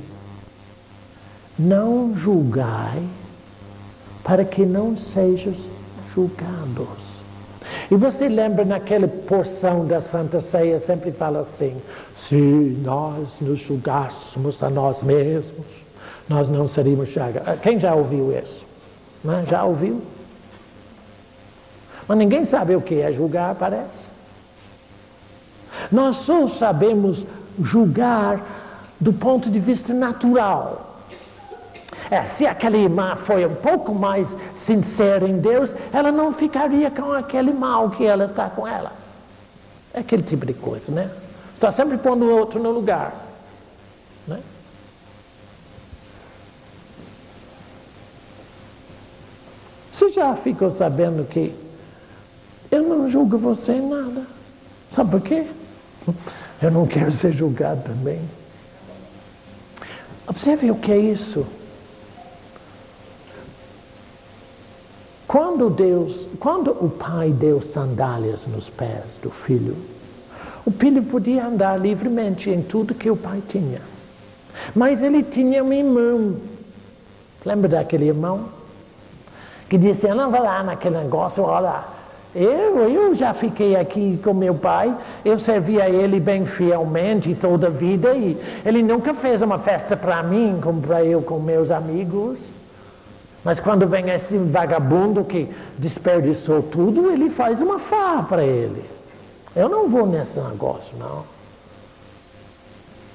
não julgai para que não sejam julgados. E você lembra naquela porção da Santa Ceia, sempre fala assim: se nós nos julgássemos a nós mesmos, nós não seríamos julgados. Quem já ouviu isso? Não? Já ouviu? Mas ninguém sabe o que é julgar, parece. Nós só sabemos julgar do ponto de vista natural. Se aquela irmã foi um pouco mais sincera em Deus, ela não ficaria com aquele mal que ela está com ela. É aquele tipo de coisa, né? Está sempre pondo o outro no lugar, né? Você já ficou sabendo que eu não julgo você em nada? Sabe por quê? Eu não quero ser julgado também. Observe o que é isso. Quando o pai deu sandálias nos pés do filho, o filho podia andar livremente em tudo que o pai tinha. Mas ele tinha um irmão. Lembra daquele irmão? Que disse: eu não vou lá naquele negócio, olha, eu já fiquei aqui com meu pai, eu servi a ele bem fielmente toda a vida e ele nunca fez uma festa para mim, como para eu com meus amigos. Mas quando vem esse vagabundo que desperdiçou tudo, ele faz uma farra para ele. Eu não vou nesse negócio, não.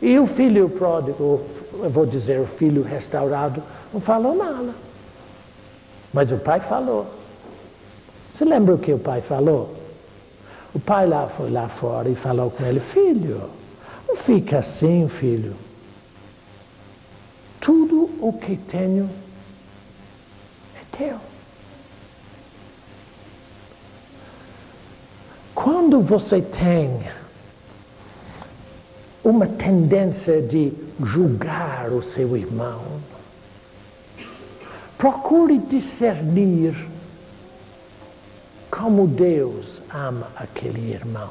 E o filho pródigo, eu vou dizer, o filho restaurado, não falou nada. Mas o pai falou. Você lembra o que o pai falou? O pai foi lá fora e falou com ele: filho, não fica assim, filho. Tudo o que tenho teu. Quando você tem uma tendência de julgar o seu irmão, procure discernir como Deus ama aquele irmão.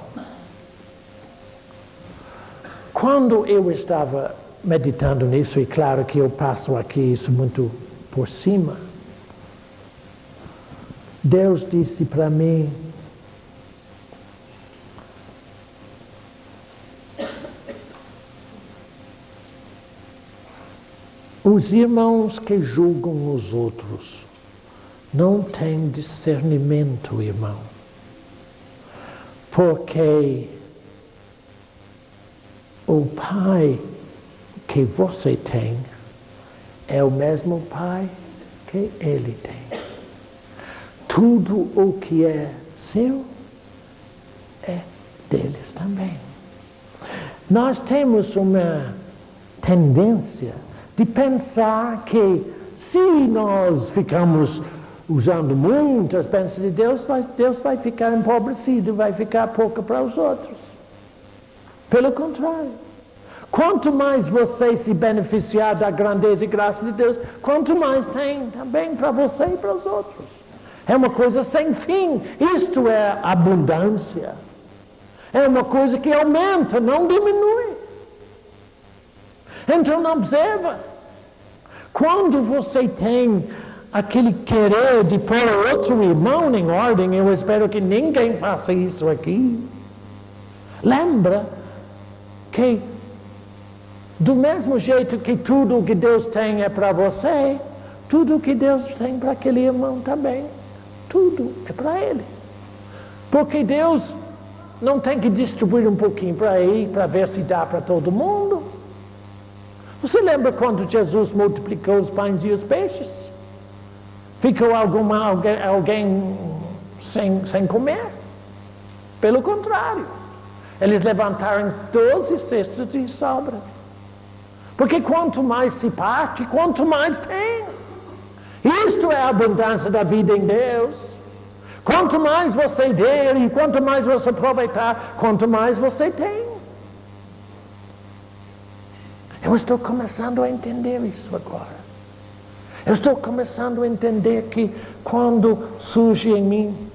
Quando eu estava meditando nisso, e claro que eu passo aqui isso muito por cima, Deus disse para mim: os irmãos que julgam os outros não têm discernimento, irmão, porque o pai que você tem é o mesmo pai que ele tem. Tudo o que é seu é deles também. Nós temos uma tendência de pensar que se nós ficamos usando muitas bênçãos de Deus, Deus vai ficar empobrecido, vai ficar pouco para os outros. Pelo contrário. Quanto mais você se beneficiar da grandeza e graça de Deus, quanto mais tem também para você e para os outros. É uma coisa sem fim. Isto é abundância. É uma coisa que aumenta, não diminui. Então observa. Quando você tem aquele querer de pôr outro irmão em ordem, eu espero que ninguém faça isso aqui. Lembra que do mesmo jeito que tudo o que Deus tem é para você, tudo o que Deus tem para aquele irmão também. Tudo é para ele. Porque Deus não tem que distribuir um pouquinho para aí, para ver se dá para todo mundo. Você lembra quando Jesus multiplicou os pães e os peixes? Ficou alguém sem comer? Pelo contrário, eles levantaram 12 cestos de sobras. Porque quanto mais se parte, quanto mais tem. Isto é a abundância da vida em Deus. Quanto mais você der e quanto mais você aproveitar, quanto mais você tem. Eu estou começando a entender isso agora. Eu estou começando a entender que quando surge em mim,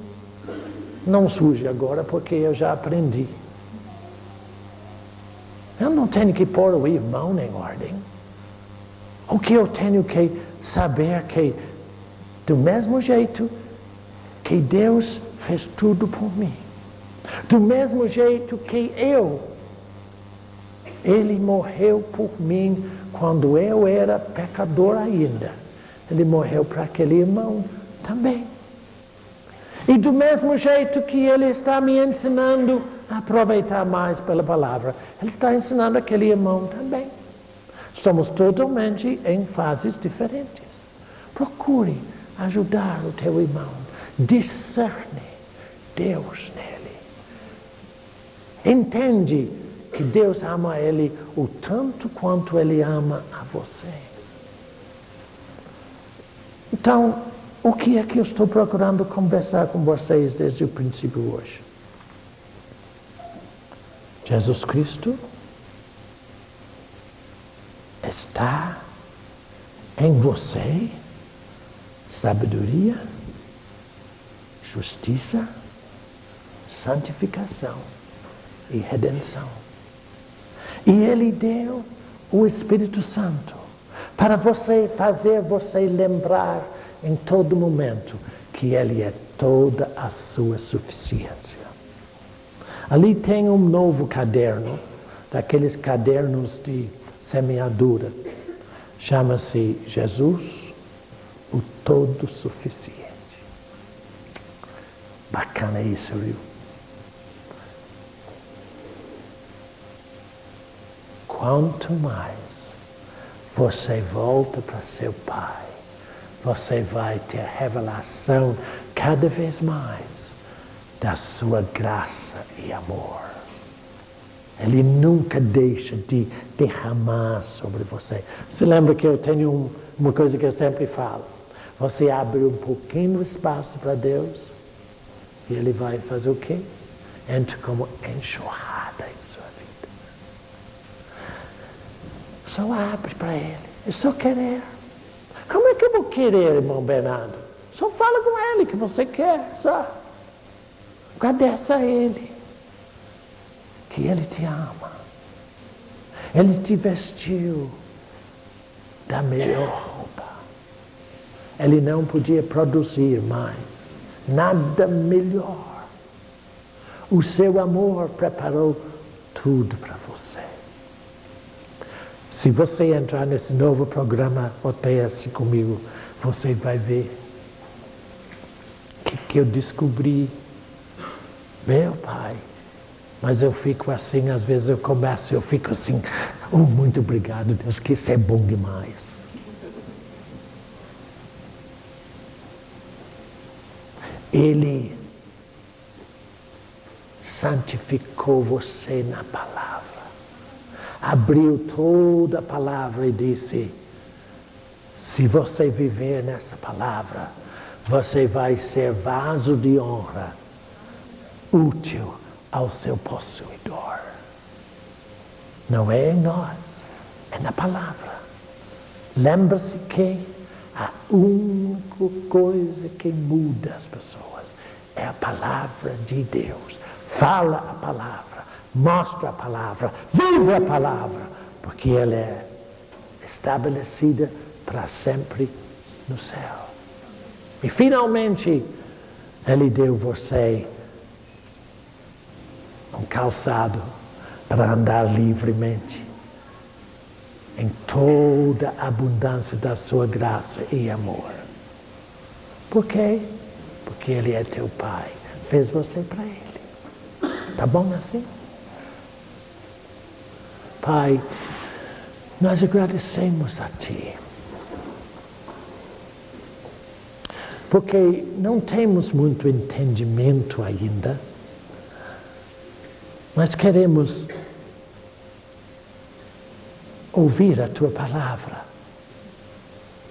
não surge agora porque eu já aprendi. Eu não tenho que pôr o irmão em ordem. O que eu tenho que saber que, do mesmo jeito que Deus fez tudo por mim, do mesmo jeito que Ele morreu por mim quando eu era pecador ainda. Ele morreu para aquele irmão também. E do mesmo jeito que Ele está me ensinando a aproveitar mais pela palavra, Ele está ensinando aquele irmão também. Somos totalmente em fases diferentes. Procure ajudar o teu irmão. Discerne Deus nele. Entende que Deus ama ele o tanto quanto Ele ama a você. Então, o que é que eu estou procurando conversar com vocês desde o princípio hoje? Jesus Cristo está em você sabedoria, justiça, santificação e redenção. E Ele deu o Espírito Santo para fazer você lembrar em todo momento que Ele é toda a sua suficiência. Ali tem um novo caderno, daqueles cadernos de semeadura. Chama-se Jesus, o todo suficiente. Bacana isso, viu? Quanto mais você volta para seu Pai, você vai ter revelação cada vez mais da sua graça e amor. Ele nunca deixa de derramar sobre você. Você lembra que eu tenho uma coisa que eu sempre falo? Você abre um pouquinho de espaço para Deus e Ele vai fazer o quê? Entra como enxurrada em sua vida. Só abre para Ele. É só querer. Como é que eu vou querer, irmão Bernardo? Só fala com Ele que você quer, só. Agradece a Ele. Que Ele te ama. Ele te vestiu da melhor roupa. Ele não podia produzir mais nada melhor. O seu amor preparou tudo para você. Se você entrar nesse novo programa OTS comigo, você vai ver o que eu descobri. Meu Pai. Mas eu fico assim, às vezes eu fico assim, oh, muito obrigado, Deus, que isso é bom demais. Ele santificou você na palavra. Abriu toda a palavra e disse, se você viver nessa palavra, você vai ser vaso de honra, útil ao seu possuidor. Não é em nós, é na palavra. Lembra-se que a única coisa que muda as pessoas é a palavra de Deus. Fala a palavra, mostra a palavra, vive a palavra, porque ela é estabelecida para sempre no céu. E finalmente, Ele deu você um calçado para andar livremente em toda a abundância da sua graça e amor. Por quê? Porque Ele é teu Pai. Fez você para Ele. Tá bom assim? Pai, Nós agradecemos a Ti. Porque não temos muito entendimento ainda, mas queremos ouvir a Tua palavra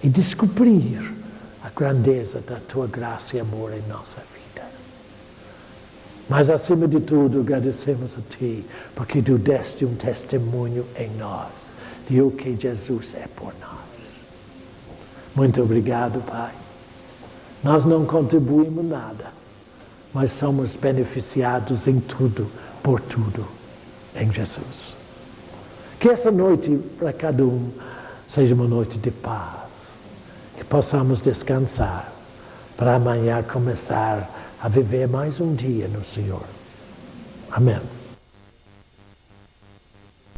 e descobrir a grandeza da Tua graça e amor em nossa vida. Mas, acima de tudo, agradecemos a Ti, porque Tu deste um testemunho em nós de o que Jesus é por nós. Muito obrigado, Pai. Nós não contribuímos nada, mas somos beneficiados em tudo, por tudo, em Jesus. Que essa noite, para cada um, seja uma noite de paz. Que possamos descansar, para amanhã começar a viver mais um dia no Senhor. Amém.